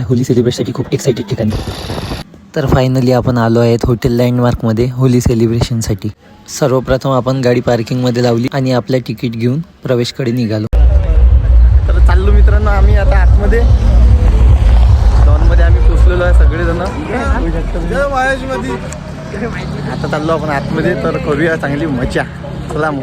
Holy सेलिब्रेशनसाठी खूप excited ठिकाणी. तर फायनली आपण आलो आहेत हॉटेल लँडमार्कमध्ये होली सेलिब्रेशनसाठी. सर्वप्रथम आपण गाडी पार्किंगमध्ये लावली आणि आपल्या तिकीट घेऊन प्रवेशकडे निघालो. तर चाललो मित्रांनो आम्ही आता आतमध्ये. लॉनमध्ये आम्ही पोचलेलो आहे सगळेजण. आता चाललो आपण आतमध्ये, तर करूया चांगली मजा. चला मग.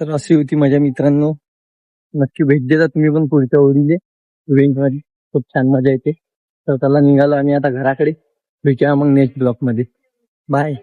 तर अशी होती माझ्या मित्रांनो. नक्की भेट देता तुम्ही पण पुढच्या होळीले इव्हेंट मध्ये. खूप छान मजा येते. तर त्याला निघालो आम्ही आता घराकडे. भेटूया मग नेक्स्ट ब्लॉग मध्ये. बाय.